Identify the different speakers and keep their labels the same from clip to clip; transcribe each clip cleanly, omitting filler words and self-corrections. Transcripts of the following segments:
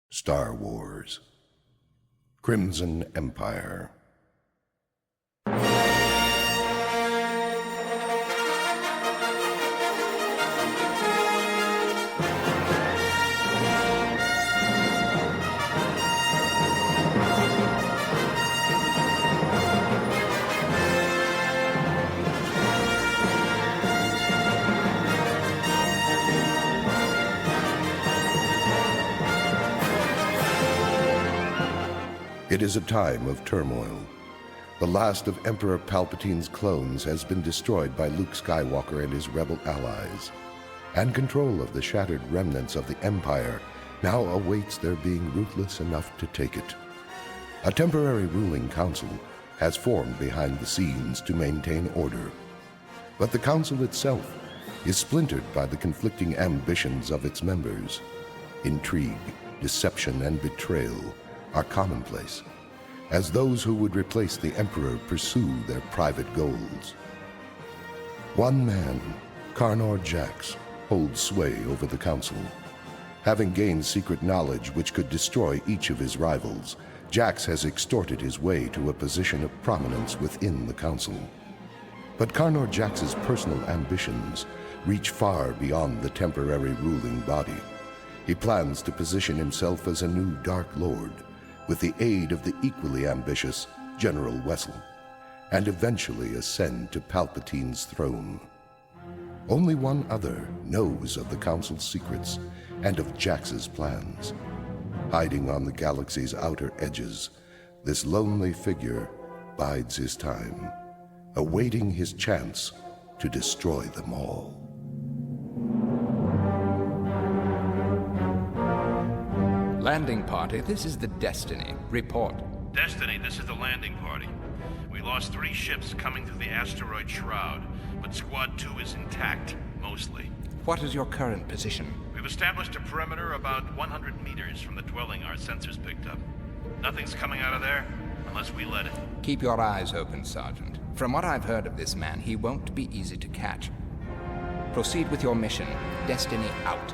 Speaker 1: Star Wars. Crimson Empire. It is a time of turmoil. The last of Emperor Palpatine's clones has been destroyed by Luke Skywalker and his rebel allies, and control of the shattered remnants of the Empire now awaits their being ruthless enough to take it. A temporary ruling council has formed behind the scenes to maintain order, but the council itself is splintered by the conflicting ambitions of its members. Intrigue, deception, and betrayal are commonplace, as those who would replace the Emperor pursue their private goals. One man, Carnor Jax, holds sway over the council. Having gained secret knowledge which could destroy each of his rivals, Jax has extorted his way to a position of prominence within the council. But Carnor Jax's personal ambitions reach far beyond the temporary ruling body. He plans to position himself as a new Dark Lord, with the aid of the equally ambitious General Wessel, and eventually ascend to Palpatine's throne. Only one other knows of the Council's secrets and of Jax's plans. Hiding on the galaxy's outer edges, this lonely figure bides his time, awaiting his chance to destroy them all.
Speaker 2: Landing party, this is the Destiny. Report.
Speaker 3: Destiny, this is the landing party. We lost 3 ships coming through the asteroid shroud, but Squad 2 is intact, mostly.
Speaker 2: What is your current position?
Speaker 3: We've established a perimeter about 100 meters from the dwelling our sensors picked up. Nothing's coming out of there unless we let it.
Speaker 2: Keep your eyes open, Sergeant. From what I've heard of this man, he won't be easy to catch. Proceed with your mission. Destiny out.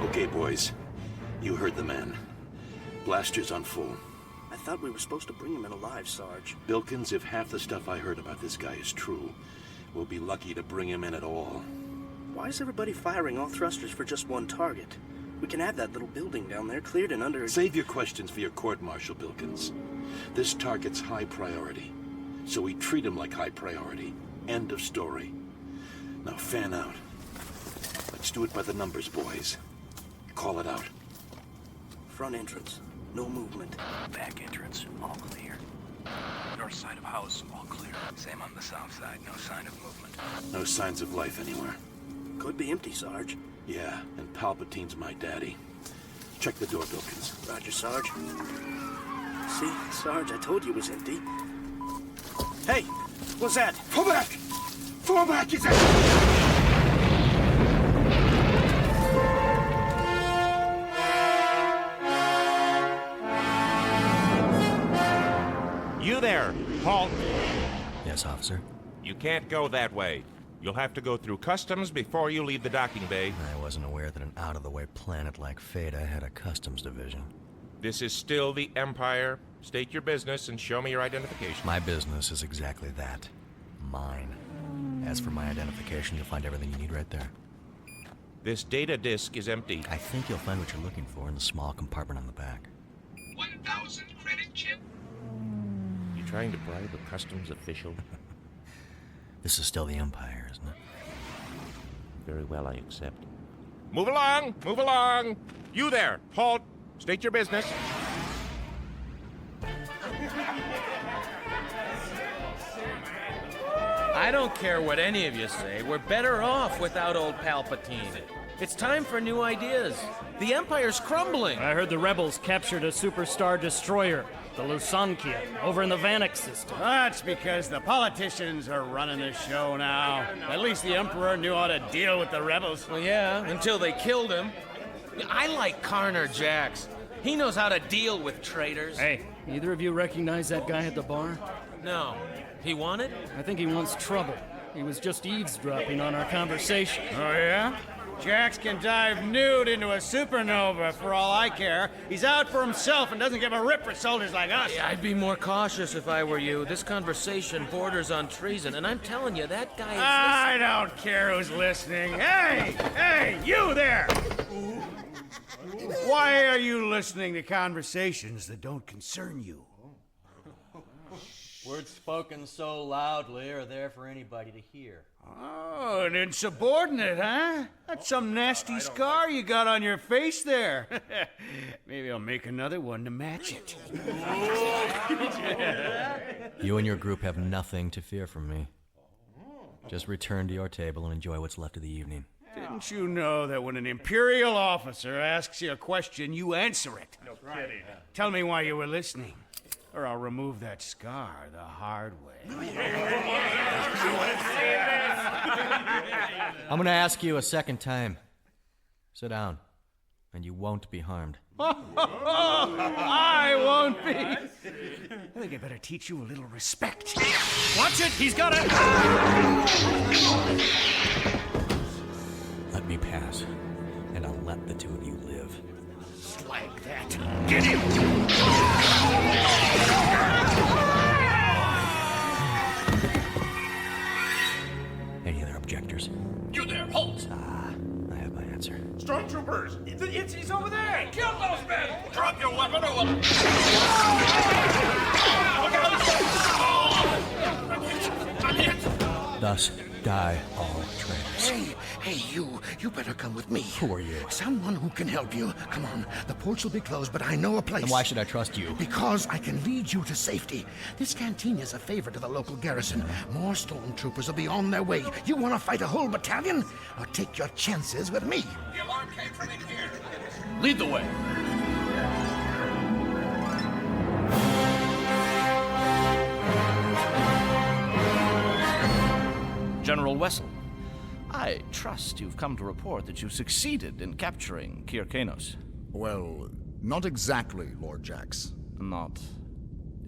Speaker 4: Okay, boys. You heard the man. Blasters on full.
Speaker 5: I thought we were supposed to bring him in alive, Sarge.
Speaker 4: Bilkins, if half the stuff I heard about this guy is true, we'll be lucky to bring him in at all.
Speaker 5: Why is everybody firing all thrusters for just one target? We can have that little building down there cleared in under...
Speaker 4: Save your questions for your court-martial, Bilkins. This target's high priority, so we treat him like high priority. End of story. Now fan out. Let's do it by the numbers, boys. Call it out.
Speaker 5: Front entrance, no movement.
Speaker 6: Back entrance, all clear. North side of house, all clear. Same on the south side, no sign of movement.
Speaker 4: No signs of life anywhere.
Speaker 5: Could be empty, Sarge.
Speaker 4: Yeah, and Palpatine's my daddy. Check the door, Bilkins.
Speaker 5: Roger, Sarge. See, Sarge, I told you it was empty. Hey, what's that?
Speaker 4: Fall back! Fall back, is that...
Speaker 7: You there, halt!
Speaker 8: Yes, officer?
Speaker 7: You can't go that way. You'll have to go through customs before you leave the docking bay.
Speaker 8: I wasn't aware that an out-of-the-way planet like Cada had a customs division.
Speaker 7: This is still the Empire. State your business and show me your identification.
Speaker 8: My business is exactly that. Mine. As for my identification, you'll find everything you need right there.
Speaker 7: This data disk is empty.
Speaker 8: I think you'll find what you're looking for in the small compartment on the back.
Speaker 9: 1,000 credit chip.
Speaker 7: You trying to bribe a customs official?
Speaker 8: This is still the Empire, isn't it?
Speaker 7: Very well, I accept. Move along! Move along! You there! Halt! State your business.
Speaker 10: I don't care what any of you say. We're better off without old Palpatine. It's time for new ideas. The Empire's crumbling.
Speaker 11: I heard the rebels captured a superstar destroyer, the Thoemke, over in the Vanek system.
Speaker 12: That's because the politicians are running the show now. At least the Emperor knew how to deal with the rebels.
Speaker 10: Well, yeah, until they killed him. I like Carnor Jax. He knows how to deal with traitors.
Speaker 11: Hey, either of you recognize that guy at the bar?
Speaker 10: No. He wanted?
Speaker 11: I think he wants trouble. He was just eavesdropping on our conversation.
Speaker 12: Oh, yeah? Jax can dive nude into a supernova for all I care. He's out for himself and doesn't give a rip for soldiers like us.
Speaker 10: Yeah, I'd be more cautious if I were you. This conversation borders on treason, and I'm telling you, that guy is
Speaker 12: I don't care who's listening. Hey, you there! Why are you listening to conversations that don't concern you?
Speaker 13: Words spoken so loudly are there for anybody to hear.
Speaker 12: Oh, an insubordinate, huh? That's some nasty scar you got on your face there. Maybe I'll make another one to match it.
Speaker 8: You and your group have nothing to fear from me. Just return to your table and enjoy what's left of the evening.
Speaker 12: Didn't you know that when an Imperial officer asks you a question, you answer it?
Speaker 3: No kidding.
Speaker 12: Tell me why you were listening, or I'll remove that scar the hard way.
Speaker 8: I'm gonna ask you a second time. Sit down, and you won't be harmed.
Speaker 12: I won't be. I think I better teach you a little respect. Watch it, he's got it.
Speaker 8: Let me pass, and I'll let the two of you live.
Speaker 12: Like that. Get him!
Speaker 8: Any other objectors?
Speaker 9: You there, halt!
Speaker 8: I have my answer.
Speaker 9: Stormtroopers! He's over there! Kill those men! Drop your weapon or we'll...
Speaker 8: Thus die all traitors.
Speaker 14: Hey, you better come with me.
Speaker 8: Who are you?
Speaker 14: Someone who can help you. Come on, the ports will be closed, but I know a place.
Speaker 8: Then why should I trust you?
Speaker 14: Because I can lead you to safety. This canteen is a favor to the local garrison. More stormtroopers will be on their way. You want to fight a whole battalion? Or take your chances with me?
Speaker 9: The alarm came from in here.
Speaker 13: Lead the way.
Speaker 15: General Wessel, I trust you've come to report that you succeeded in capturing Kier Kanos.
Speaker 16: Well, not exactly, Lord Jax.
Speaker 15: Not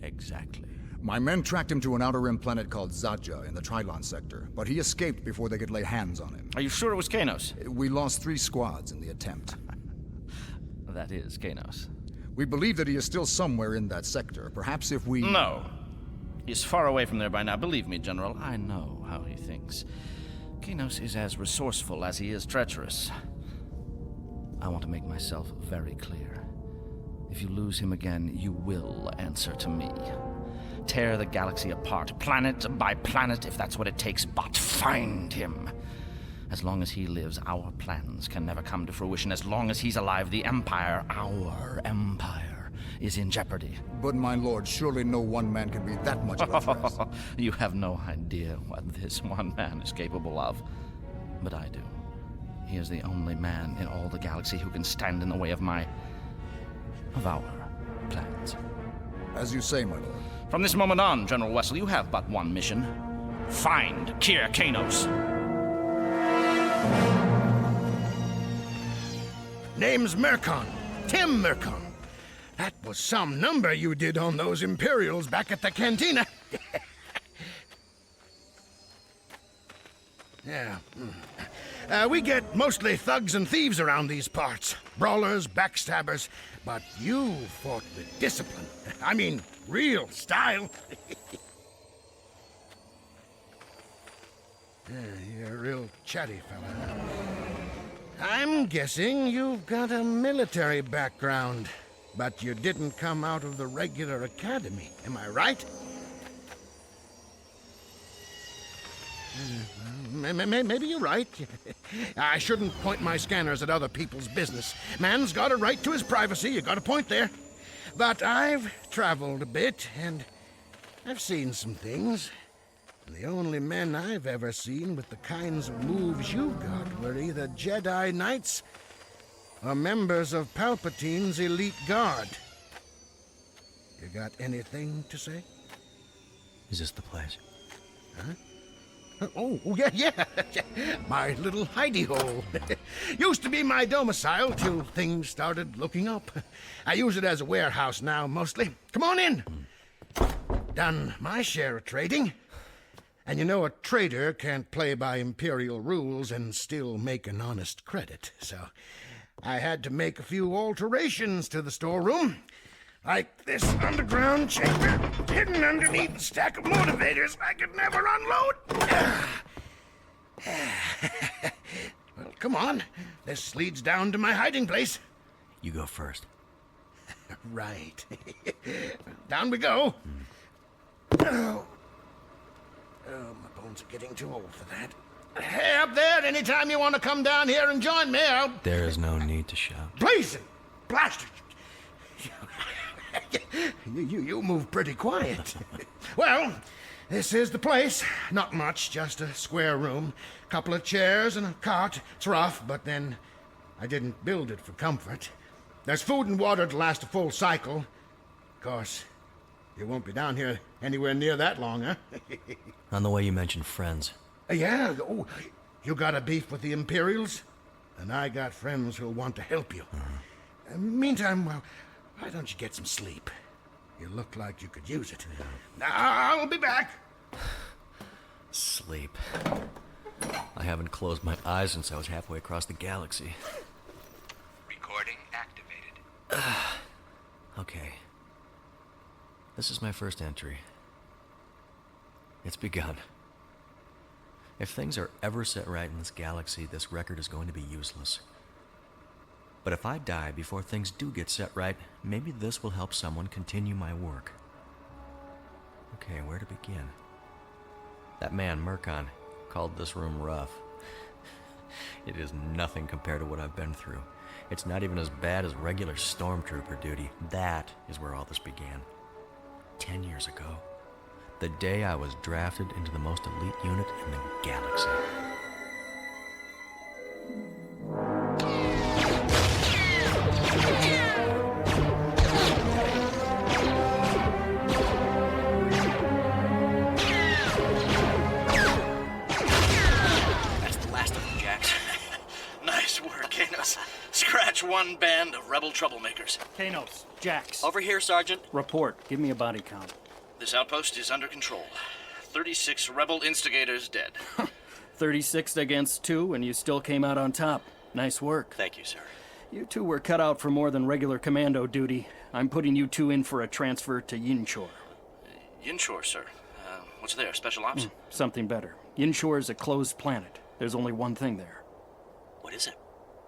Speaker 15: exactly.
Speaker 16: My men tracked him to an outer rim planet called Zadja in the Trilon sector, but he escaped before they could lay hands on him.
Speaker 15: Are you sure it was Kanos?
Speaker 16: We lost 3 squads in the attempt.
Speaker 15: That is Kanos.
Speaker 16: We believe that he is still somewhere in that sector. Perhaps if we...
Speaker 15: No. He's far away from there by now. Believe me, General, I know how he thinks. Kanos is as resourceful as he is treacherous. I want to make myself very clear. If you lose him again, you will answer to me. Tear the galaxy apart, planet by planet, if that's what it takes, but find him. As long as he lives, our plans can never come to fruition. As long as he's alive, the Empire, our Empire, is in jeopardy.
Speaker 16: But, my lord, surely no one man can be that much of a threat.
Speaker 15: You have no idea what this one man is capable of. But I do. He is the only man in all the galaxy who can stand in the way of our plans.
Speaker 16: As you say, my lord.
Speaker 15: From this moment on, General Wessel, you have but one mission. Find Kier Kanos.
Speaker 14: Name's Merkon. Tim Merkon. That was some number you did on those Imperials back at the cantina. Yeah. We get mostly thugs and thieves around these parts. Brawlers, backstabbers. But you fought with discipline. I mean, real style. You're a real chatty fella. I'm guessing you've got a military background. But you didn't come out of the regular academy, am I right? Maybe you're right. I shouldn't point my scanners at other people's business. Man's got a right to his privacy, you got a point there. But I've traveled a bit, and I've seen some things. And the only men I've ever seen with the kinds of moves you got were either Jedi Knights or members of Palpatine's elite guard. You got anything to say?
Speaker 8: Is this the place?
Speaker 14: Huh? Oh, yeah. My little hidey hole. Used to be my domicile till things started looking up. I use it as a warehouse now, mostly. Come on in. Done my share of trading. And you know a trader can't play by Imperial rules and still make an honest credit, so I had to make a few alterations to the storeroom. Like this underground chamber hidden underneath a stack of motivators I could never unload. Well, come on. This leads down to my hiding place.
Speaker 8: You go first.
Speaker 14: Right. Down we go. Oh, my bones are getting too old for that. Hey, up there, anytime you want to come down here and join me, I'll...
Speaker 8: There is no need to shout.
Speaker 14: Blazing! Blast it! You move pretty quiet. Well, this is the place. Not much, just a square room. Couple of chairs and a cot. It's rough, but then I didn't build it for comfort. There's food and water to last a full cycle. Of course, you won't be down here anywhere near that long, huh?
Speaker 8: On the way you mentioned friends.
Speaker 14: Yeah, oh, you got a beef with the Imperials? And I got friends who'll want to help you. Meantime, well, why don't you get some sleep? You look like you could use it. I'll be back.
Speaker 8: Sleep. I haven't closed my eyes since I was halfway across the galaxy.
Speaker 2: Recording activated.
Speaker 8: Okay. This is my first entry. It's begun. If things are ever set right in this galaxy, this record is going to be useless. But if I die before things do get set right, maybe this will help someone continue my work. Okay, where to begin? That man, Merkon, called this room rough. It is nothing compared to what I've been through. It's not even as bad as regular stormtrooper duty. That is where all this began. 10 years ago. The day I was drafted into the most elite unit in the galaxy.
Speaker 15: That's the last of them, Jax. Nice work, Kanos. Scratch one band of rebel troublemakers.
Speaker 11: Kanos, Jax.
Speaker 15: Over here, Sergeant.
Speaker 11: Report. Give me a body count.
Speaker 3: This outpost is under control. 36 rebel instigators dead.
Speaker 11: 36 against 2, and you still came out on top. Nice work.
Speaker 15: Thank you, sir.
Speaker 11: You two were cut out for more than regular commando duty. I'm putting you two in for a transfer to Yinchor.
Speaker 3: Yinchor, sir. What's there, special ops?
Speaker 11: Something better. Yinchor is a closed planet. There's only one thing there.
Speaker 15: What is it?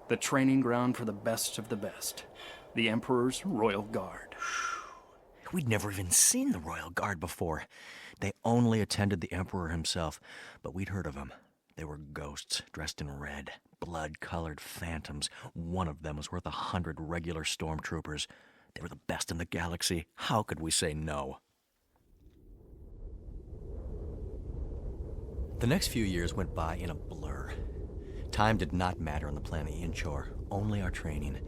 Speaker 11: The training ground for the best of the best. The Emperor's Royal Guard.
Speaker 8: We'd never even seen the Royal Guard before. They only attended the Emperor himself, but we'd heard of them. They were ghosts, dressed in red, blood-colored phantoms. One of them was worth 100 regular stormtroopers. They were the best in the galaxy. How could we say no? The next few years went by in a blur. Time did not matter on the planet Yinchor, only our training.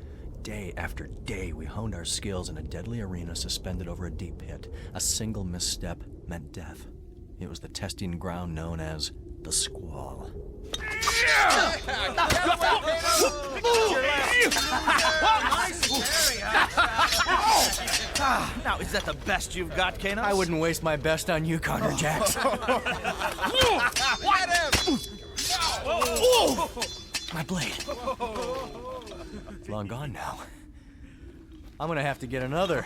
Speaker 8: Day after day, we honed our skills in a deadly arena suspended over a deep pit. A single misstep meant death. It was the testing ground known as the Squall.
Speaker 15: Now, is that the best you've got, Kanos?
Speaker 8: I wouldn't waste my best on you, Carnor Jax. My blade. It's long gone now. I'm gonna have to get another.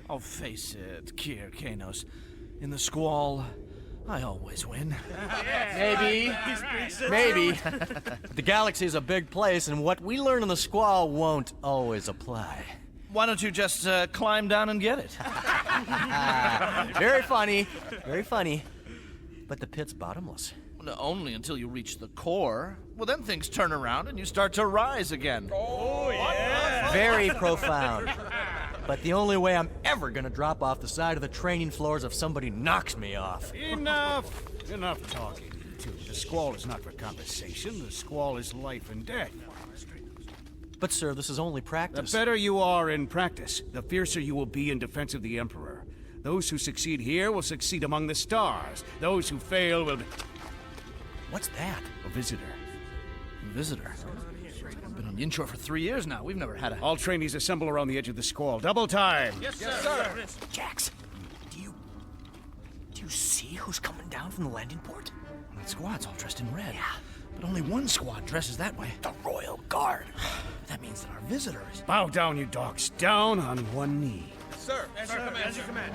Speaker 15: Oh, face it, Kier Kanos. In the Squall, I always win.
Speaker 8: Maybe. Maybe. The galaxy's a big place, and what we learn in the Squall won't always apply.
Speaker 15: Why don't you just climb down and get it?
Speaker 8: Very funny. Very funny. But the pit's bottomless.
Speaker 15: Well, only until you reach the core. Well, then things turn around and you start to rise again.
Speaker 9: Oh, yeah!
Speaker 8: Very profound. But the only way I'm ever gonna drop off the side of the training floor is if somebody knocks me off.
Speaker 12: Enough! Enough talking, you two. The Squall is not for conversation. The Squall is life and death.
Speaker 8: But, sir, this is only practice.
Speaker 12: The better you are in practice, the fiercer you will be in defense of the Emperor. Those who succeed here will succeed among the stars. Those who fail will be...
Speaker 8: What's that?
Speaker 12: A visitor.
Speaker 15: A visitor? I've been on Yinchor for 3 years now. We've never had a...
Speaker 12: All trainees assemble around the edge of the Squall. Double time!
Speaker 9: Yes, sir!
Speaker 8: Jax, do you
Speaker 6: you see who's coming down from the landing port?
Speaker 15: That squad's all dressed in red.
Speaker 6: Yeah.
Speaker 15: But only one squad dresses that way.
Speaker 6: The Royal Guard.
Speaker 15: That means that our visitors...
Speaker 12: Bow down, you dogs. Down on one knee.
Speaker 9: Sir, as your command.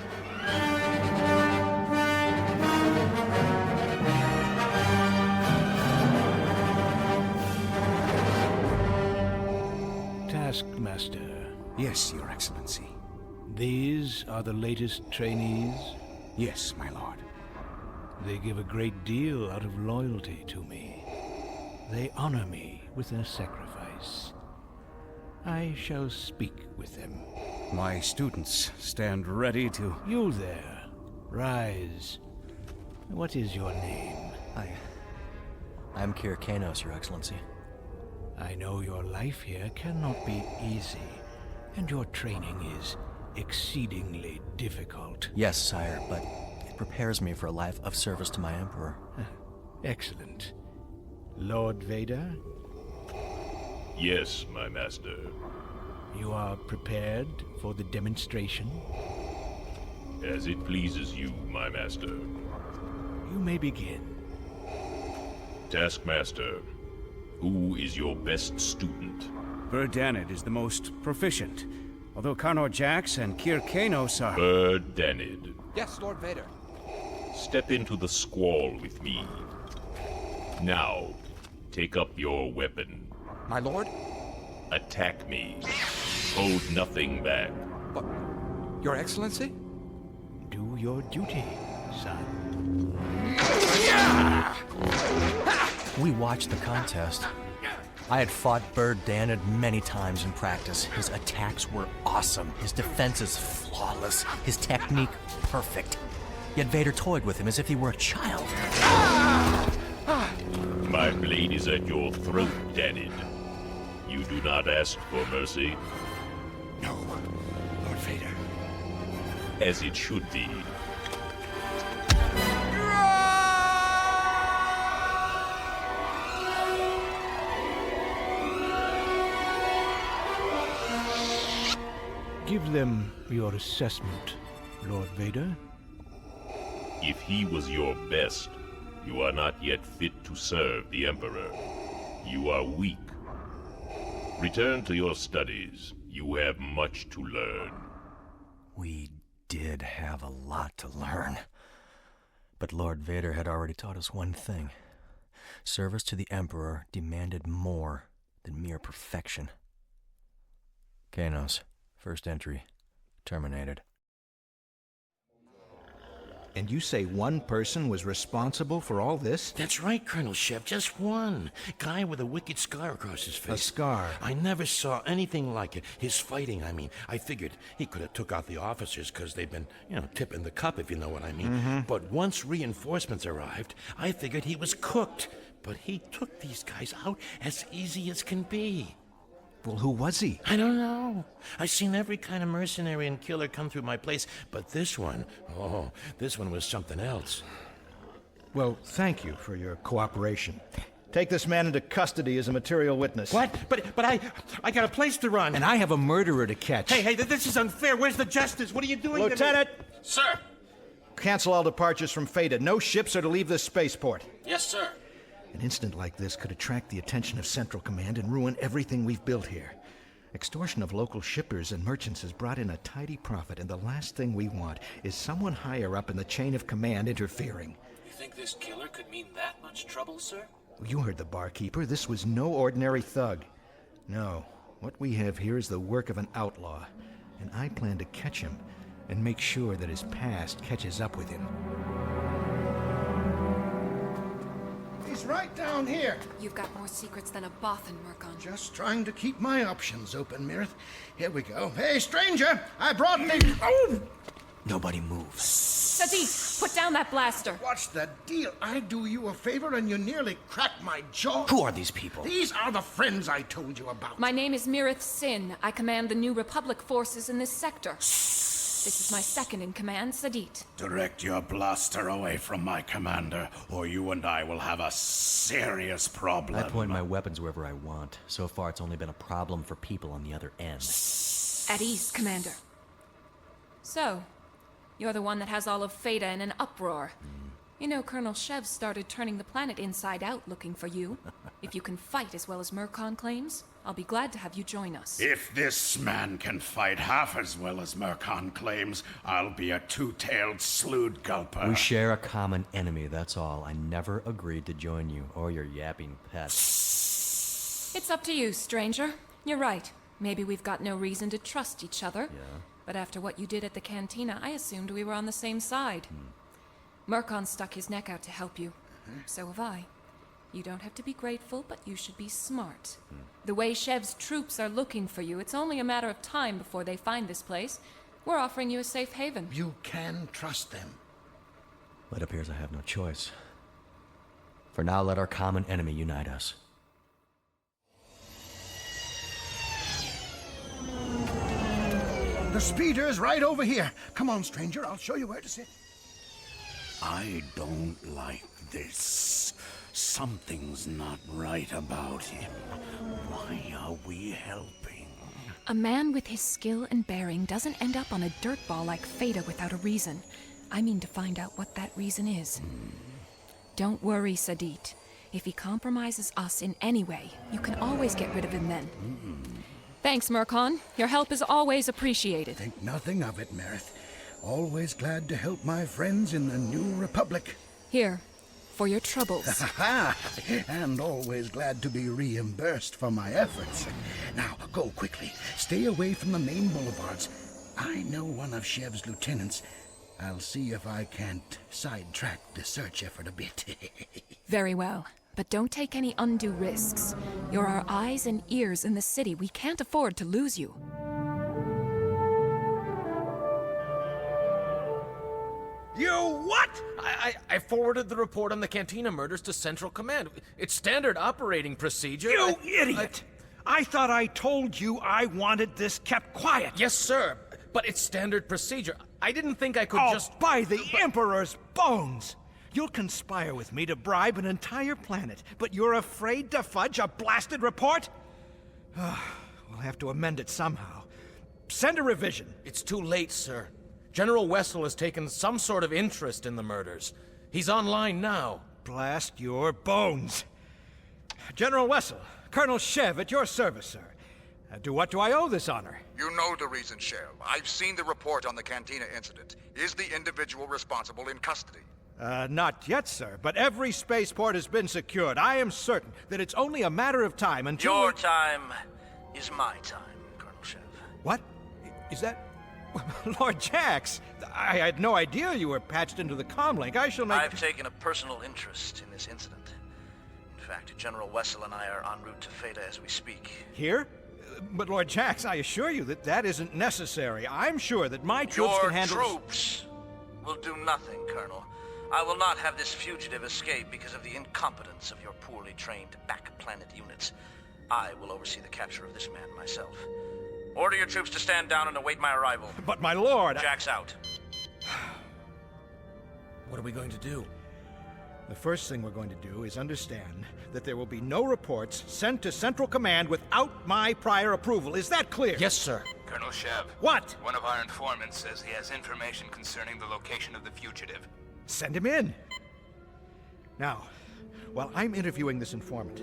Speaker 17: Taskmaster.
Speaker 18: Yes, Your Excellency.
Speaker 17: These are the latest trainees?
Speaker 18: Yes, my lord.
Speaker 17: They give a great deal out of loyalty to me. They honor me with their sacrifice. I shall speak with them.
Speaker 18: My students stand ready to...
Speaker 17: You there. Rise. What is your name?
Speaker 8: I'm Kier Kanos, Your Excellency.
Speaker 17: I know your life here cannot be easy, and your training is exceedingly difficult.
Speaker 8: Yes, sire, but it prepares me for a life of service to my Emperor.
Speaker 17: Excellent. Lord Vader?
Speaker 19: Yes, my master.
Speaker 17: You are prepared for the demonstration?
Speaker 19: As it pleases you, my master.
Speaker 17: You may begin.
Speaker 19: Taskmaster, who is your best student?
Speaker 12: Danid is the most proficient, although Carnor Jax and Kir Kanos are...
Speaker 19: Danid.
Speaker 2: Yes, Lord Vader.
Speaker 19: Step into the squall with me. Now, take up your weapon.
Speaker 2: My lord?
Speaker 19: Attack me. Hold nothing back.
Speaker 2: But, Your Excellency?
Speaker 17: Do your duty, son.
Speaker 8: We watched the contest. I had fought Danid many times in practice. His attacks were awesome. His defenses flawless. His technique perfect. Yet Vader toyed with him as if he were a child.
Speaker 19: My blade is at your throat, Danid. You do not ask for mercy?
Speaker 18: No, Lord Vader.
Speaker 19: As it should be.
Speaker 17: Give them your assessment, Lord Vader.
Speaker 19: If he was your best, you are not yet fit to serve the Emperor. You are weak. Return to your studies. You have much to learn.
Speaker 8: We did have a lot to learn. But Lord Vader had already taught us one thing. Service to the Emperor demanded more than mere perfection. Kanos, first entry, terminated.
Speaker 14: And you say one person was responsible for all this?
Speaker 4: That's right, Colonel Shev. Just one. Guy with a wicked scar across his face.
Speaker 14: A scar?
Speaker 4: I never saw anything like it. His fighting, I mean. I figured he could have took out the officers because they've been, tipping the cup, if you know what I mean.
Speaker 14: Mm-hmm.
Speaker 4: But once reinforcements arrived, I figured he was cooked. But he took these guys out as easy as can be.
Speaker 14: Well, who was he?
Speaker 4: I don't know. I've seen every kind of mercenary and killer come through my place, but this one was something else.
Speaker 14: Well, thank you for your cooperation. Take this man into custody as a material witness.
Speaker 4: What? But I got a place to run.
Speaker 14: And I have a murderer to catch.
Speaker 4: Hey, this is unfair. Where's the justice? What are you doing
Speaker 14: Lieutenant!
Speaker 4: to me? Sir!
Speaker 14: Cancel all departures from Feta. No ships are to leave this spaceport.
Speaker 4: Yes, sir.
Speaker 14: An incident like this could attract the attention of Central Command and ruin everything we've built here. Extortion of local shippers and merchants has brought in a tidy profit, and the last thing we want is someone higher up in the chain of command interfering.
Speaker 6: You think this killer could mean that much trouble, sir?
Speaker 14: You heard the barkeeper. This was no ordinary thug. No, what we have here is the work of an outlaw, and I plan to catch him and make sure that his past catches up with him.
Speaker 20: He's right down here.
Speaker 21: You've got more secrets than a Bothan, Merkon.
Speaker 20: Just trying to keep my options open, Mirith. Here we go. Hey, stranger! I brought the... Oh!
Speaker 8: Nobody moves.
Speaker 21: Sadeet, put down that blaster.
Speaker 20: What's the deal? I do you a favor and you nearly cracked my jaw.
Speaker 8: Who are these people?
Speaker 20: These are the friends I told you about.
Speaker 21: My name is Mirith Sinn. I command the New Republic forces in this sector. This is my second in command, Sadeet.
Speaker 22: Direct your blaster away from my commander, or you and I will have a serious problem.
Speaker 8: I point my weapons wherever I want. So far, it's only been a problem for people on the other end.
Speaker 21: At ease, Commander. So, You're the one that has all of Feda in an uproar. You know, Colonel Shev started turning the planet inside out looking for you. If you can fight as well as Merkon claims, I'll be glad to have you join us.
Speaker 22: If this man can fight half as well as Merkon claims, I'll be a two-tailed slood gulper.
Speaker 8: We share a common enemy, that's all. I never agreed to join you or your yapping pets.
Speaker 21: It's up to you, stranger. You're right. Maybe we've got no reason to trust each other.
Speaker 8: Yeah.
Speaker 21: But after what you did at the cantina, I assumed we were on the same side. Merkon stuck his neck out to help you. So have I. You don't have to be grateful, but you should be smart. The way Shev's troops are looking for you, it's only a matter of time before they find this place. We're offering you a safe haven.
Speaker 14: You can trust them.
Speaker 8: It appears I have no choice. For now, let our common enemy unite us.
Speaker 14: The speeder's right over here. Come on, stranger, I'll show you where to sit.
Speaker 22: I don't like this. Something's not right about him. Why are we helping?
Speaker 21: A man with his skill and bearing doesn't end up on a dirt ball like Feda without a reason. I mean to find out what that reason is. Don't worry, Sadeet. If he compromises us in any way, you can always get rid of him then. Thanks, Merkon. Your help is always appreciated.
Speaker 14: Think nothing of it, Mirith. Always glad to help my friends in the New Republic.
Speaker 21: Here, for your troubles.
Speaker 14: And always glad to be reimbursed for my efforts. Now, go quickly. Stay away from the main boulevards. I know one of Shev's lieutenants. I'll see if I can't sidetrack the search effort a bit.
Speaker 21: Very well. But don't take any undue risks. You're our eyes and ears in the city. We can't afford to lose you.
Speaker 10: You what? I forwarded the report on the Cantina murders to Central Command. It's standard operating procedure.
Speaker 9: You idiot! I thought I told you I wanted this kept quiet.
Speaker 10: Yes, sir. But it's standard procedure. I didn't think I could just...
Speaker 9: by the Emperor's bones! You'll conspire with me to bribe an entire planet, but you're afraid to fudge a blasted report? We'll have to amend it somehow. Send a revision.
Speaker 10: It's too late, sir. General Wessel has taken some sort of interest in the murders. He's online now.
Speaker 9: Blast your bones. General Wessel, Colonel Shev at your service, sir. To what do I owe this honor?
Speaker 1: You know the reason, Shev. I've seen the report on the Cantina incident. Is the individual responsible in custody?
Speaker 9: Not yet, sir, but every spaceport has been secured. I am certain that it's only a matter of time until...
Speaker 6: Your time is my time, Colonel Shev.
Speaker 9: What? Is that... Lord Jax, I had no idea you were patched into the comlink. I shall make...
Speaker 6: I've taken a personal interest in this incident. In fact, General Wessel and I are en route to Feda as we speak.
Speaker 9: Here? But Lord Jax, I assure you that that isn't necessary. I'm sure that my troops can handle...
Speaker 6: Your troops will do nothing, Colonel. I will not have this fugitive escape because of the incompetence of your poorly trained back-planet units. I will oversee the capture of this man myself. Order your troops to stand down and await my arrival.
Speaker 9: But my lord...
Speaker 6: Jax out.
Speaker 10: What are we going to do?
Speaker 9: The first thing we're going to do is understand that there will be no reports sent to Central Command without my prior approval. Is that clear?
Speaker 10: Yes, sir.
Speaker 5: Colonel Shev.
Speaker 9: What?
Speaker 5: One of our informants says he has information concerning the location of the fugitive.
Speaker 9: Send him in. Now, while I'm interviewing this informant,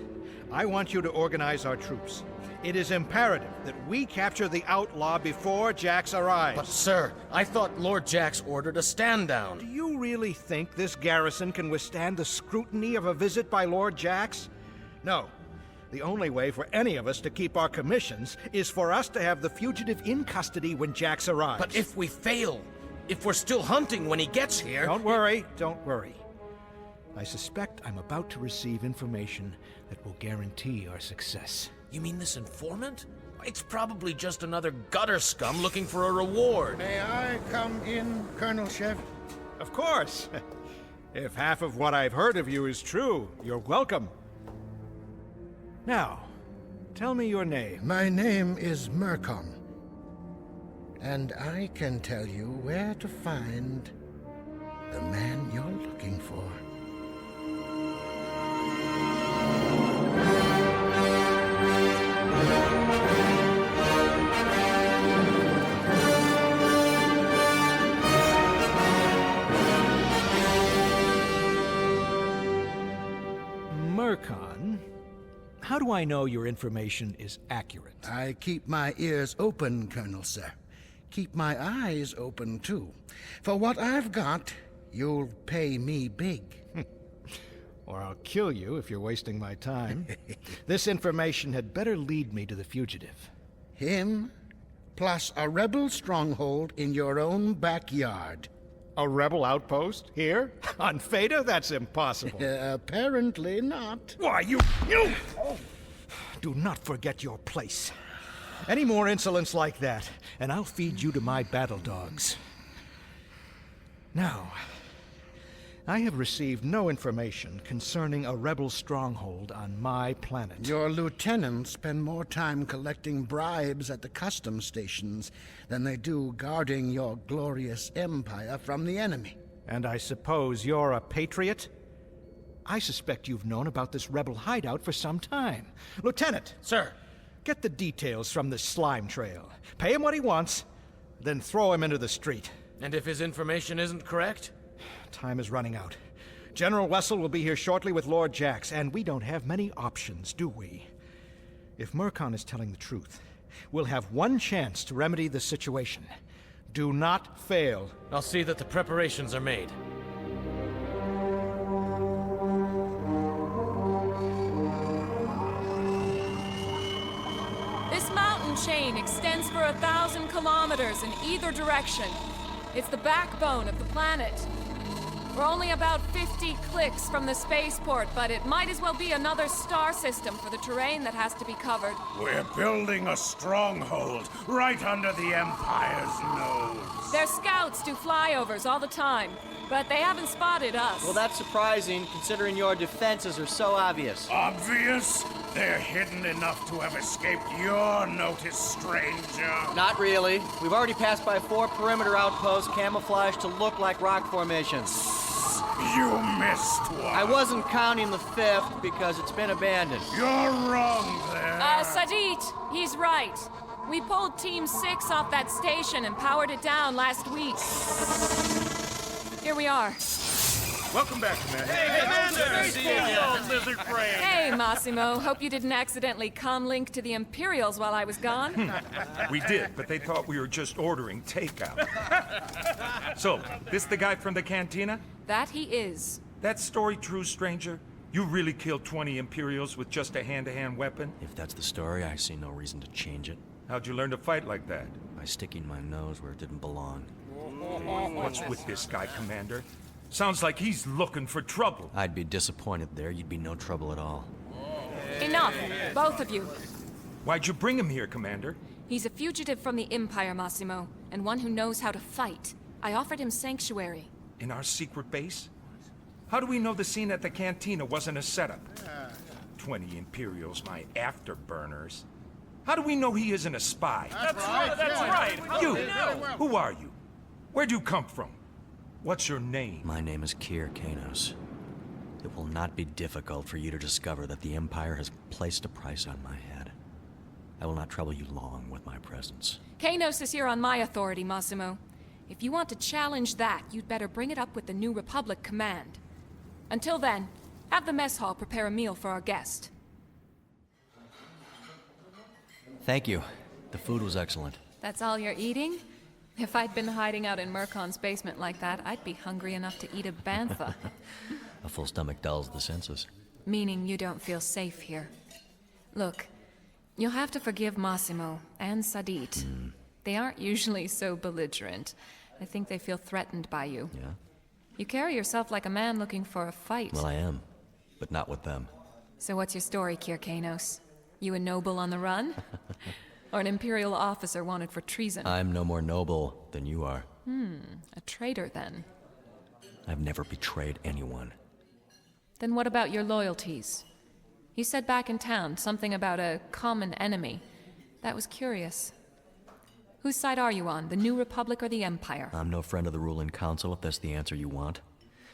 Speaker 9: I want you to organize our troops. It is imperative that we capture the outlaw before Jax arrives.
Speaker 10: But, sir, I thought Lord Jax ordered a stand down.
Speaker 9: Do you really think this garrison can withstand the scrutiny of a visit by Lord Jax? No. The only way for any of us to keep our commissions is for us to have the fugitive in custody when Jax arrives.
Speaker 10: But if we fail, if we're still hunting when he gets here...
Speaker 9: Don't worry, don't worry. I suspect I'm about to receive information that will guarantee our success.
Speaker 10: You mean this informant? It's probably just another gutter scum looking for a reward.
Speaker 14: May I come in, Colonel Shev?
Speaker 9: Of course. If half of what I've heard of you is true, you're welcome. Now, tell me your name.
Speaker 14: My name is Merkon. And I can tell you where to find the man you're looking for.
Speaker 9: Merkon, how do I know your information is accurate?
Speaker 14: I keep my ears open, Colonel, sir. Keep my eyes open, too. For what I've got, you'll pay me big.
Speaker 9: Or I'll kill you if you're wasting my time. This information had better lead me to the fugitive.
Speaker 14: Him, plus a rebel stronghold in your own backyard.
Speaker 9: A rebel outpost? Here? On Feda? That's impossible.
Speaker 14: Apparently not.
Speaker 9: Why, you... Do not forget your place. Any more insolence like that, and I'll feed you to my battle dogs. Now, I have received no information concerning a rebel stronghold on my planet.
Speaker 14: Your lieutenants spend more time collecting bribes at the customs stations than they do guarding your glorious empire from the enemy.
Speaker 9: And I suppose you're a patriot? I suspect you've known about this rebel hideout for some time. Lieutenant!
Speaker 10: Sir!
Speaker 9: Get the details from this slime trail. Pay him what he wants, then throw him into the street.
Speaker 10: And if his information isn't correct?
Speaker 9: Time is running out. General Wessel will be here shortly with Lord Jax, and we don't have many options, do we? If Merkon is telling the truth, we'll have one chance to remedy the situation. Do not fail.
Speaker 10: I'll see that the preparations are made.
Speaker 21: This mountain chain extends for 1,000 kilometers in either direction. It's the backbone of the planet. We're only about 50 clicks from the spaceport, but it might as well be another star system for the terrain that has to be covered.
Speaker 22: We're building a stronghold right under the Empire's nose.
Speaker 21: Their scouts do flyovers all the time, but they haven't spotted us.
Speaker 8: Well, that's surprising, considering your defenses are so obvious.
Speaker 22: Obvious? They're hidden enough to have escaped your notice, stranger.
Speaker 8: Not really. We've already passed by 4 perimeter outposts camouflaged to look like rock formations.
Speaker 22: You missed one.
Speaker 8: I wasn't counting the 5th because it's been abandoned.
Speaker 22: You're wrong there.
Speaker 21: Sadeet, he's right. We pulled Team 6 off that station and powered it down last week. Here we are.
Speaker 7: Welcome back, Commander.
Speaker 21: Hey,
Speaker 7: Commander! Lizard friend.
Speaker 21: Hey, Massimo. Hope you didn't accidentally comlink to the Imperials while I was gone.
Speaker 7: We did, but they thought we were just ordering takeout. So, this the guy from the cantina?
Speaker 21: That he is.
Speaker 7: That story true, stranger? You really killed 20 Imperials with just a hand-to-hand weapon?
Speaker 8: If that's the story, I see no reason to change it.
Speaker 7: How'd you learn to fight like that?
Speaker 8: By sticking my nose where it didn't belong.
Speaker 7: What's with this guy, Commander? Sounds like he's looking for trouble.
Speaker 8: I'd be disappointed there. You'd be no trouble at all.
Speaker 21: Enough, both of you.
Speaker 7: Why'd you bring him here, Commander?
Speaker 21: He's a fugitive from the Empire, Massimo, and one who knows how to fight. I offered him sanctuary.
Speaker 7: In our secret base? How do we know the scene at the cantina wasn't a setup? 20 Imperials, my afterburners. How do we know he isn't a spy? That's right. You! Who are you? Where'd you come from? What's your name?
Speaker 8: My name is Kier Kanos. It will not be difficult for you to discover that the Empire has placed a price on my head. I will not trouble you long with my presence.
Speaker 21: Kanos is here on my authority, Massimo. If you want to challenge that, you'd better bring it up with the New Republic command. Until then, have the mess hall prepare a meal for our guest.
Speaker 8: Thank you. The food was excellent.
Speaker 21: That's all you're eating? If I'd been hiding out in Merkon's basement like that, I'd be hungry enough to eat a bantha.
Speaker 8: A full stomach dulls the senses.
Speaker 21: Meaning you don't feel safe here. Look, you'll have to forgive Massimo and Sadeet. They aren't usually so belligerent. I think they feel threatened by you.
Speaker 8: Yeah?
Speaker 21: You carry yourself like a man looking for a fight.
Speaker 8: Well, I am, but not with them.
Speaker 21: So what's your story, Kier Kanos? You a noble on the run? Or an Imperial officer wanted for treason?
Speaker 8: I'm no more noble than you are.
Speaker 21: A traitor, then.
Speaker 8: I've never betrayed anyone.
Speaker 21: Then what about your loyalties? You said back in town something about a common enemy. That was curious. Whose side are you on, the New Republic or the Empire?
Speaker 8: I'm no friend of the ruling council, if that's the answer you want.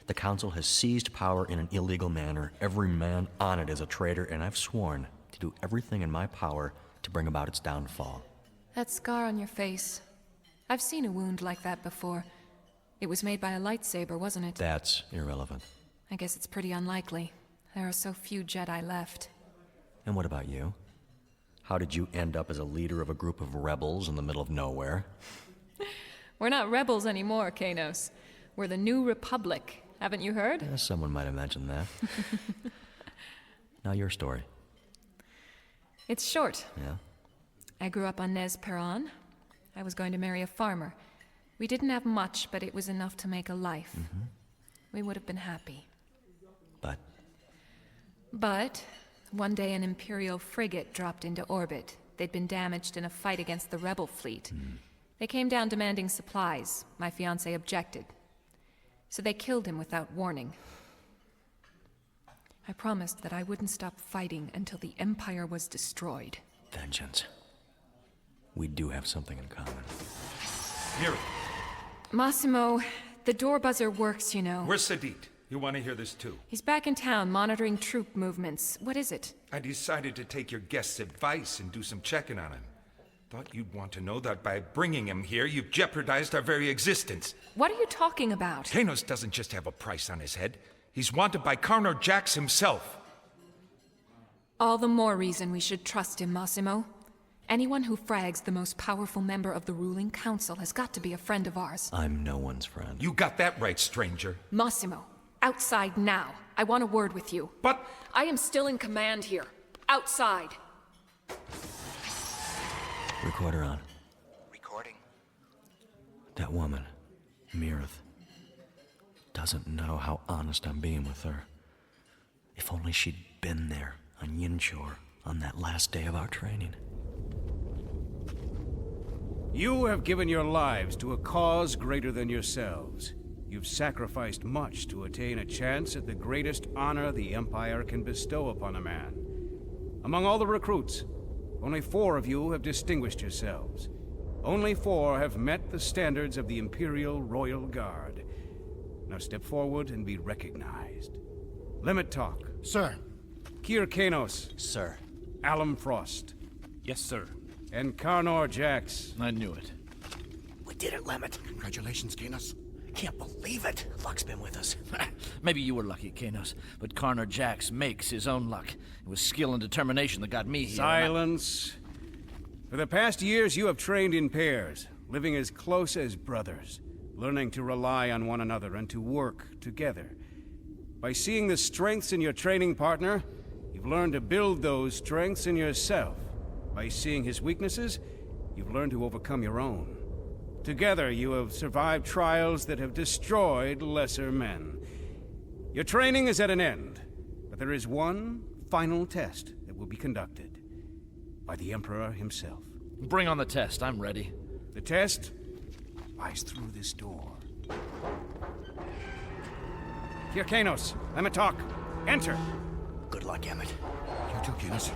Speaker 8: The council has seized power in an illegal manner. Every man on it is a traitor, and I've sworn to do everything in my power to bring about its downfall.
Speaker 21: That scar on your face. I've seen a wound like that before. It was made by a lightsaber, wasn't it?
Speaker 8: That's irrelevant.
Speaker 21: I guess it's pretty unlikely. There are so few Jedi left.
Speaker 8: And what about you? How did you end up as a leader of a group of rebels in the middle of nowhere?
Speaker 21: We're not rebels anymore, Kanos. We're the New Republic. Haven't you heard?
Speaker 8: Someone might have mentioned that. Now your story.
Speaker 21: It's short.
Speaker 8: Yeah?
Speaker 21: I grew up on Nez Perron. I was going to marry a farmer. We didn't have much, but it was enough to make a life.
Speaker 8: Mm-hmm.
Speaker 21: We would have been happy.
Speaker 8: But
Speaker 21: one day an Imperial frigate dropped into orbit. They'd been damaged in a fight against the rebel fleet. They came down demanding supplies. My fiancé objected. So they killed him without warning. I promised that I wouldn't stop fighting until the Empire was destroyed.
Speaker 8: vengeance. We do have something in common.
Speaker 7: Mirith.
Speaker 21: Massimo, the door buzzer works, you know.
Speaker 7: Where's Sadeet? You want to hear this too?
Speaker 21: He's back in town, monitoring troop movements. What is it?
Speaker 7: I decided to take your guest's advice and do some checking on him. Thought you'd want to know that by bringing him here, you've jeopardized our very existence.
Speaker 21: What are you talking about?
Speaker 7: Kanos doesn't just have a price on his head. He's wanted by Carnor Jax himself.
Speaker 21: All the more reason we should trust him, Massimo. Anyone who frags the most powerful member of the ruling council has got to be a friend of ours.
Speaker 8: I'm no one's friend.
Speaker 7: You got that right, stranger.
Speaker 21: Massimo, outside now. I want a word with you.
Speaker 7: But...
Speaker 21: I am still in command here. Outside.
Speaker 8: Recorder on.
Speaker 5: Recording.
Speaker 8: That woman, Mirith, doesn't know how honest I'm being with her. If only she'd been there on Yinchor on that last day of our training.
Speaker 12: You have given your lives to a cause greater than yourselves. You've sacrificed much to attain a chance at the greatest honor the Empire can bestow upon a man. Among all the recruits, only 4 of you have distinguished yourselves. Only 4 have met the standards of the Imperial Royal Guard. Now step forward and be recognized. Limit talk.
Speaker 14: Sir.
Speaker 12: Kier Kanos.
Speaker 13: Sir.
Speaker 12: Alum Frost.
Speaker 13: Yes, sir.
Speaker 12: And Carnor Jax.
Speaker 13: I knew it.
Speaker 14: We did it, Lemmet. Congratulations, Kanos. Can't believe it. Luck's been with us.
Speaker 13: Maybe you were lucky, Kanos, but Carnor Jax makes his own luck. It was skill and determination that got me here.
Speaker 12: Silence. For the past years, you have trained in pairs, living as close as brothers, learning to rely on one another and to work together. By seeing the strengths in your training partner, you've learned to build those strengths in yourself. By seeing his weaknesses, you've learned to overcome your own. Together, you have survived trials that have destroyed lesser men. Your training is at an end, but there is one final test that will be conducted by the Emperor himself.
Speaker 13: Bring on the test. I'm ready.
Speaker 12: The test lies through this door. Kier Kanos, Lemmet talk. Enter.
Speaker 14: Good luck, Emmett. You too, Kanos.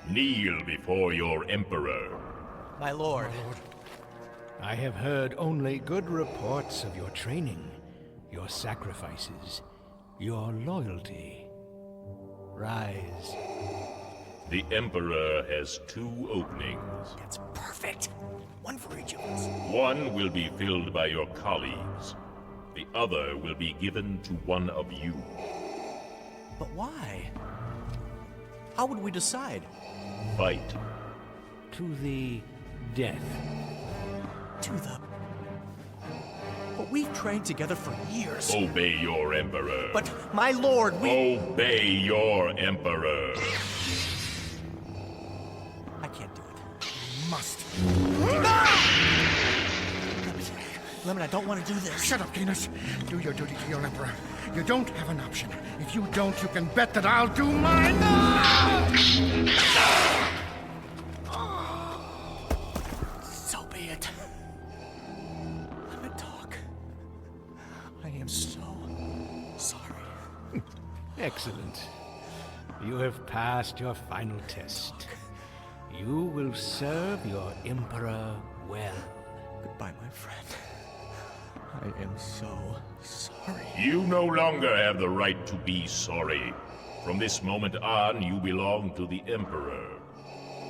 Speaker 19: Kneel before your Emperor.
Speaker 13: My lord.
Speaker 17: I have heard only good reports of your training, your sacrifices, your loyalty. Rise.
Speaker 19: The Emperor has 2 openings.
Speaker 14: That's perfect. One for each of us.
Speaker 19: One will be filled by your colleagues. The other will be given to one of you.
Speaker 13: But why? How would we decide?
Speaker 19: Fight.
Speaker 17: To the death.
Speaker 13: To the... But we've trained together for years.
Speaker 19: Obey your Emperor.
Speaker 13: But, my lord, we...
Speaker 19: Obey your Emperor.
Speaker 13: I can't do it.
Speaker 14: Must.
Speaker 13: Lemon, I don't want to do this.
Speaker 14: Shut up, Kanos. Do your duty to your Emperor. You don't have an option. If you don't, you can bet that I'll do mine.
Speaker 13: So be it. Let me talk. I am so sorry.
Speaker 17: Excellent. You have passed your final test. You will serve your Emperor well.
Speaker 13: Goodbye, my friend. I am so sorry.
Speaker 19: You no longer have the right to be sorry. From this moment on, you belong to the Emperor.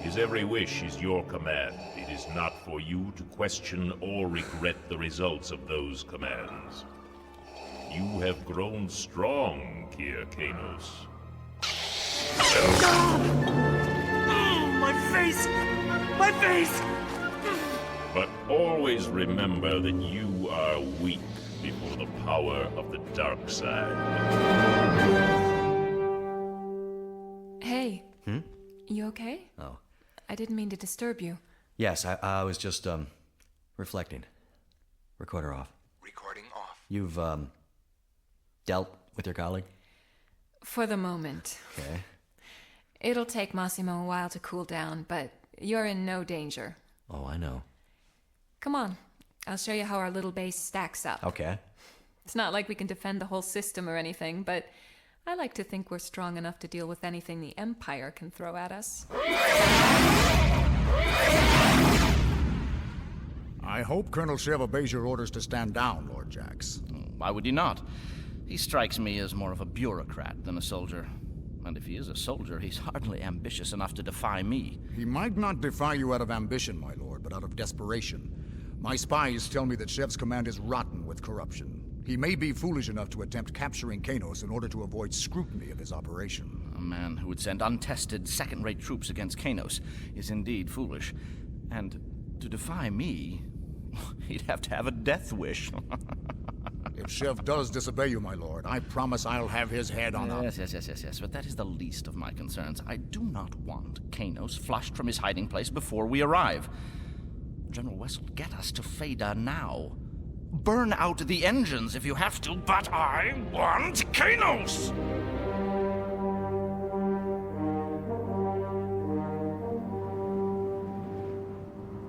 Speaker 19: His every wish is your command. It is not for you to question or regret the results of those commands. You have grown strong, Kier Kanos.
Speaker 10: My face! My face!
Speaker 19: But always remember that you are weak before the power of the dark side.
Speaker 21: Hey. You okay?
Speaker 8: Oh.
Speaker 21: I didn't mean to disturb you.
Speaker 8: Yes, I was just, reflecting. Recorder off.
Speaker 2: Recording off.
Speaker 8: You've, dealt with your colleague?
Speaker 21: For the moment.
Speaker 8: Okay.
Speaker 21: It'll take Massimo a while to cool down, but you're in no danger.
Speaker 8: Oh, I know.
Speaker 21: Come on. I'll show you how our little base stacks up.
Speaker 8: Okay.
Speaker 21: It's not like we can defend the whole system or anything, but I like to think we're strong enough to deal with anything the Empire can throw at us.
Speaker 3: I hope Colonel Shev obeys your orders to stand down, Lord Jax.
Speaker 15: Why would he not? He strikes me as more of a bureaucrat than a soldier. And if he is a soldier, he's hardly ambitious enough to defy me.
Speaker 3: He might not defy you out of ambition, my lord, but out of desperation. My spies tell me that Shev's command is rotten with corruption. He may be foolish enough to attempt capturing Kanos in order to avoid scrutiny of his operation.
Speaker 15: A man who would send untested, second-rate troops against Kanos is indeed foolish. And to defy me, he'd have to have a death wish.
Speaker 3: If Shev does disobey you, my lord, I promise I'll have his head on up.
Speaker 15: Yes, but that is the least of my concerns. I do not want Kanos flushed from his hiding place before we arrive. General Wessel, get us to Feda now. Burn out the engines if you have to, but I want Kanos!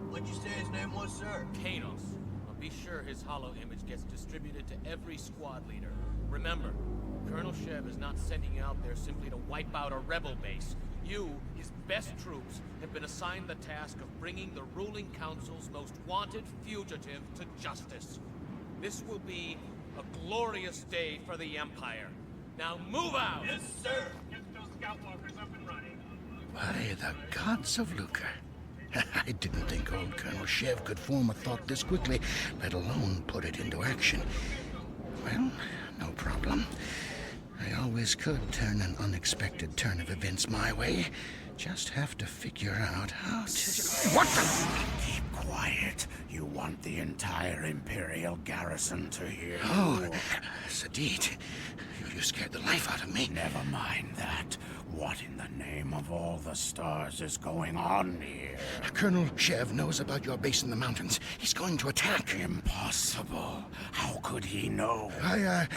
Speaker 10: What'd you say his name was, sir? Kanos. Be sure his hollow image gets distributed to every squad leader. Remember, Colonel Shev is not sending you out there simply to wipe out a rebel base. You, his best troops, have been assigned the task of bringing the ruling council's most wanted fugitive to justice. This will be a glorious day for the Empire. Now move out! Yes, sir! Get those scout walkers up and running.
Speaker 14: By the gods of Lucre. I didn't think old Colonel Shev could form a thought this quickly, let alone put it into action. Well, no problem. I always could turn an unexpected turn of events my way. Just have to figure out how to... What the...
Speaker 22: Keep quiet. You want the entire Imperial garrison to hear.
Speaker 14: Oh, Sadeet, you scared the life out of me.
Speaker 22: Never mind that. What in the name of all the stars is going on here?
Speaker 14: Colonel Shev knows about your base in the mountains. He's going to attack.
Speaker 22: Impossible. How could he know?
Speaker 14: I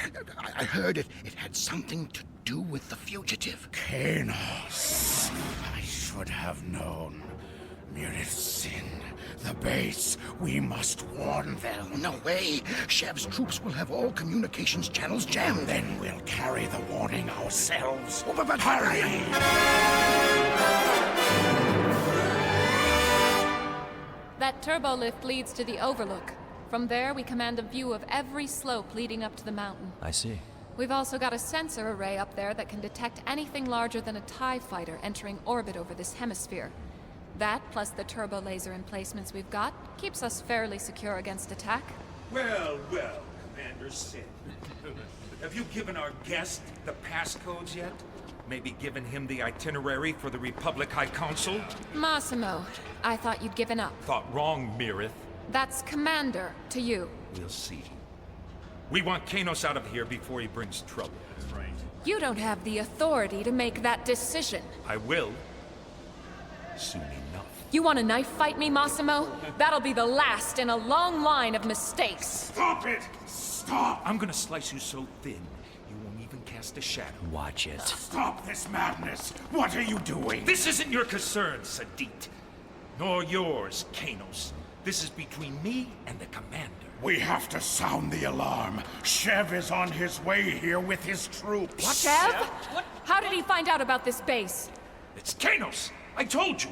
Speaker 14: heard it had something to do with the fugitive.
Speaker 22: Kanos. I should have known. Mirith Sinn. The base. We must warn them.
Speaker 14: No way. Shev's troops will have all communications channels jammed.
Speaker 22: Then we'll carry the warning ourselves.
Speaker 14: Oh, but hurry!
Speaker 21: That turbo lift leads to the overlook. From there, we command a view of every slope leading up to the mountain.
Speaker 8: I see.
Speaker 21: We've also got a sensor array up there that can detect anything larger than a TIE fighter entering orbit over this hemisphere. That, plus the turbo laser emplacements we've got, keeps us fairly secure against attack.
Speaker 7: Well, Commander Sinn. Have you given our guest the passcodes yet? Maybe given him the itinerary for the Republic High Council?
Speaker 21: Massimo, I thought you'd given up.
Speaker 7: Thought wrong, Mirith.
Speaker 21: That's Commander to you.
Speaker 7: We'll see. We want Kanos out of here before he brings trouble. That's right.
Speaker 21: You don't have the authority to make that decision.
Speaker 7: I will. Soon enough.
Speaker 21: You want to knife fight me, Massimo? That'll be the last in a long line of mistakes.
Speaker 22: Stop it! Stop!
Speaker 7: I'm gonna slice you so thin, you won't even cast a shadow.
Speaker 8: Watch it.
Speaker 22: Stop this madness! What are you doing?
Speaker 7: This isn't your concern, Sadeet. Nor yours, Kanos. This is between me and the Commander.
Speaker 22: We have to sound the alarm. Shev is on his way here with his troops.
Speaker 21: What? Shev? What? How did he find out about this base?
Speaker 7: It's Kanos! I told you!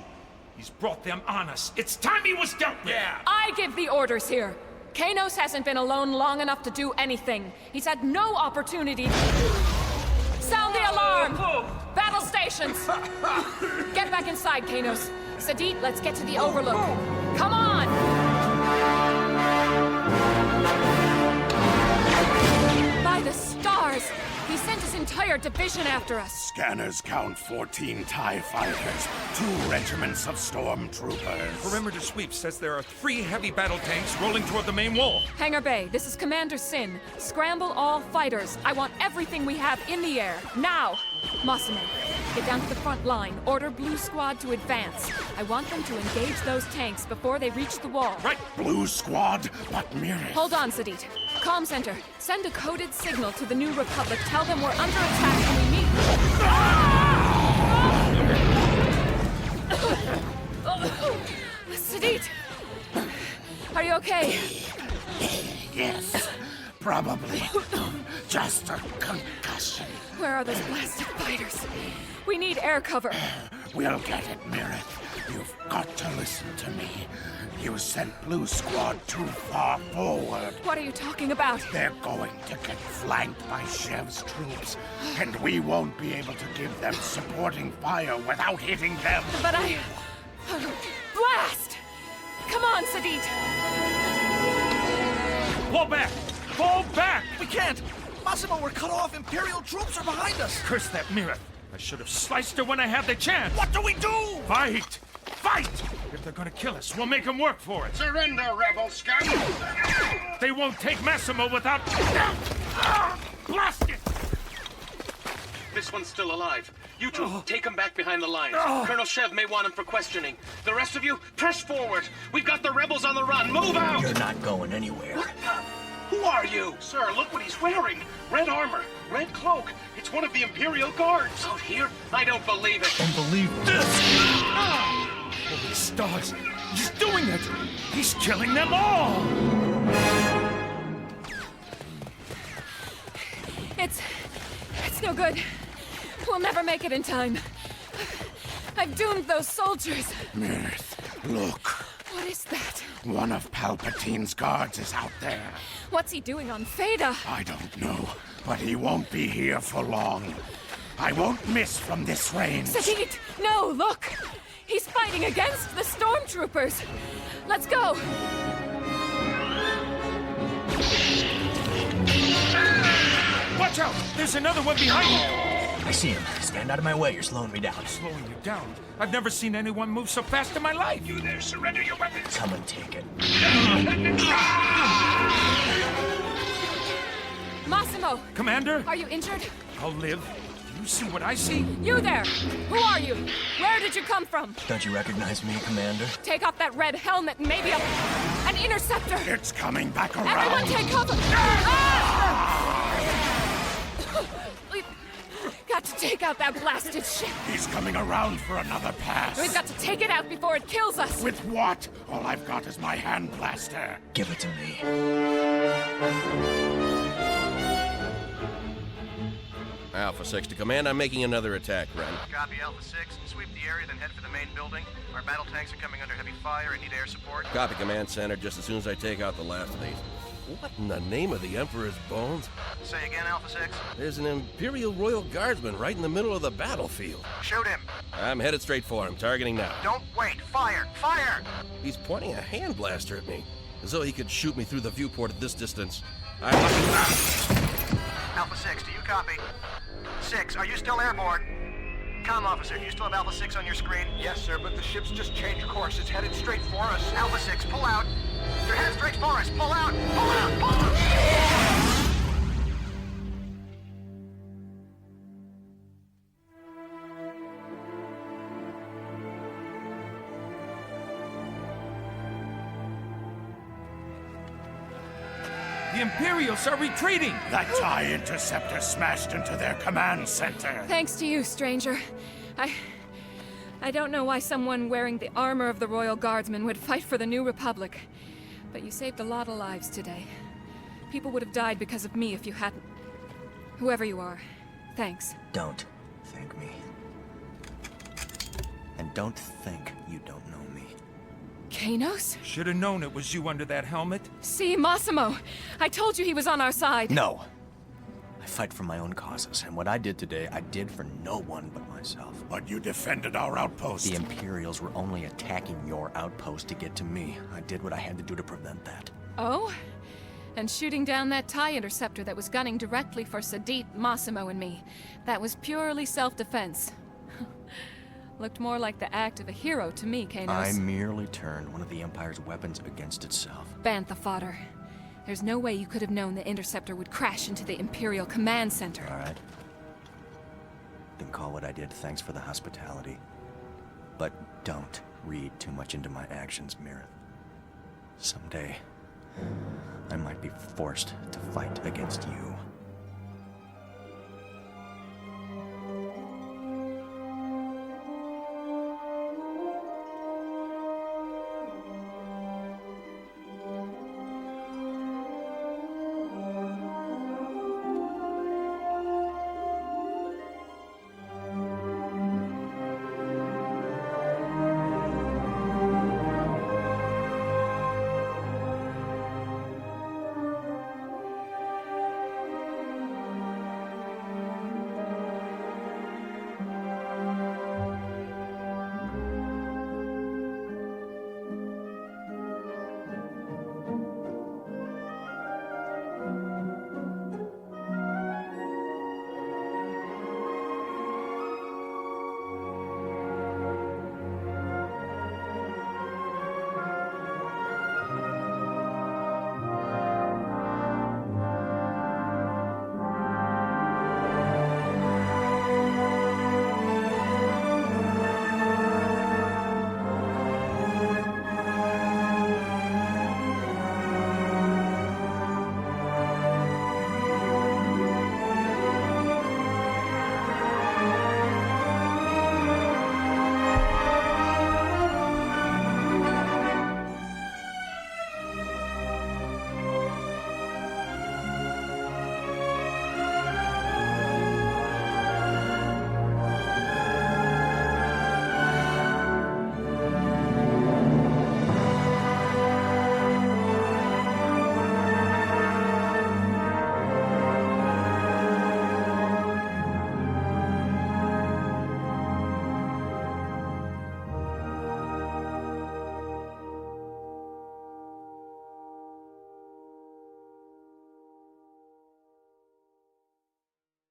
Speaker 7: He's brought them on us. It's time he was dealt with!
Speaker 21: Yeah! I give the orders here. Kanos hasn't been alone long enough to do anything. He's had no opportunity to... Sound the alarm! Battle stations! Get back inside, Kanos. Sadeet, let's get to the Overlook. Come on! By the stars! He sent his entire division after us.
Speaker 22: Scanners count 14 TIE fighters, 2 regiments of stormtroopers.
Speaker 7: Perimeter sweep says there are 3 heavy battle tanks rolling toward the main wall.
Speaker 21: Hangar Bay, this is Commander Sinn. Scramble all fighters. I want everything we have in the air, now! Massimo, get down to the front line. Order Blue Squad to advance. I want them to engage those tanks before they reach the wall.
Speaker 22: Right! Blue Squad, but Mirith.
Speaker 21: Hold on, Sadeet. Comm Center, send a coded signal to the New Republic. Tell them we're under attack and we meet. Sadeet! Are you okay?
Speaker 22: Yes, probably. Just a concussion.
Speaker 21: Where are those blasted fighters? We need air cover.
Speaker 22: We'll get it, Mirith. You've got to listen to me. You sent Blue Squad too far forward.
Speaker 21: What are you talking about?
Speaker 22: They're going to get flanked by Shev's troops, and we won't be able to give them supporting fire without hitting them.
Speaker 21: But blast! Come on, Sadeet!
Speaker 7: Fall back! Fall back!
Speaker 13: We can't! Massimo, we're cut off! Imperial troops are behind us!
Speaker 7: Curse that Mirith! I should have sliced her when I had the chance!
Speaker 13: What do we do?
Speaker 7: Fight! Fight! If they're gonna kill us, we'll make them work for it!
Speaker 22: Surrender, rebel scum!
Speaker 7: They won't take Massimo without... Blast it!
Speaker 10: This one's still alive. You two, take him back behind the lines. Colonel Shev may want him for questioning. The rest of you, press forward. We've got the rebels on the run. Move out!
Speaker 13: You're not going anywhere.
Speaker 10: What the? Who are you? Sir, look what he's wearing. Red armor, red cloak. It's one of the Imperial Guards. Out here? I don't believe it.
Speaker 13: Don't believe this!
Speaker 7: Holy stars! He's doing it! He's killing them all!
Speaker 21: It's no good. We'll never make it in time. I've doomed those soldiers.
Speaker 22: Mirith, look.
Speaker 21: What is that?
Speaker 22: One of Palpatine's guards is out there.
Speaker 21: What's he doing on Theta?
Speaker 22: I don't know, but he won't be here for long. I won't miss from this range.
Speaker 21: Sadeet! No, look! He's fighting against the stormtroopers! Let's go!
Speaker 7: Watch out! There's another one behind you!
Speaker 13: I see him. Stand out of my way. You're slowing me down.
Speaker 7: Slowing you down? I've never seen anyone move so fast in my life!
Speaker 10: You there, surrender your weapons!
Speaker 13: Come and take it.
Speaker 21: Massimo!
Speaker 7: Commander?
Speaker 21: Are you injured?
Speaker 7: I'll live. Do you see what I see?
Speaker 21: You there! Who are you? Where did you come from?
Speaker 13: Don't you recognize me, Commander?
Speaker 21: Take off that red helmet and maybe an interceptor!
Speaker 22: It's coming back around!
Speaker 21: Everyone take cover! We've got to take out that blasted ship!
Speaker 22: He's coming around for another pass!
Speaker 21: We've got to take it out before it kills us!
Speaker 22: With what? All I've got is my hand blaster!
Speaker 13: Give it to me.
Speaker 11: Alpha 6 to command. I'm making another attack run.
Speaker 16: Copy, Alpha 6. Sweep the area, then head for the main building. Our battle tanks are coming under heavy fire and need air support.
Speaker 11: Copy, Command Center, just as soon as I take out the last of these. What in the name of the Emperor's bones?
Speaker 16: Say again, Alpha 6.
Speaker 11: There's an Imperial Royal Guardsman right in the middle of the battlefield.
Speaker 16: Shoot him.
Speaker 11: I'm headed straight for him, targeting now.
Speaker 16: Don't wait. Fire! Fire!
Speaker 11: He's pointing a hand blaster at me, as though he could shoot me through the viewport at this distance.
Speaker 16: Alpha 6, do you copy? 6, are you still airborne? Comm officer, do you still have Alpha 6 on your screen?
Speaker 1: Yes, sir, but the ship's just changed course. It's headed straight for us.
Speaker 16: Alpha 6, pull out. You're headed straight for us. Pull out! Pull out! Pull out!
Speaker 7: The Imperials are retreating!
Speaker 22: That TIE interceptor smashed into their command center.
Speaker 21: Thanks to you, stranger. I don't know why someone wearing the armor of the Royal Guardsmen would fight for the New Republic. But you saved a lot of lives today. People would have died because of me if you hadn't. Whoever you are, thanks.
Speaker 13: Don't thank me. And don't think you don't know me.
Speaker 21: Kanos?
Speaker 7: Should have known it was you under that helmet.
Speaker 21: See, Massimo! I told you he was on our side.
Speaker 13: No. I
Speaker 8: fight for my own causes, and what I did today, I did for no one but myself.
Speaker 22: But you defended our outpost.
Speaker 8: The Imperials were only attacking your outpost to get to me. I did what I had to do to prevent that.
Speaker 21: Oh? And shooting down that TIE interceptor that was gunning directly for Sadeet, Massimo, and me. That was purely self-defense. Looked more like the act of a hero to me, Kanos.
Speaker 8: I merely turned one of the Empire's weapons against itself.
Speaker 21: Bantha fodder. There's no way you could have known the interceptor would crash into the Imperial Command Center.
Speaker 8: All right. Then call what I did thanks for the hospitality. But don't read too much into my actions, Mirith. Someday, I might be forced to fight against you.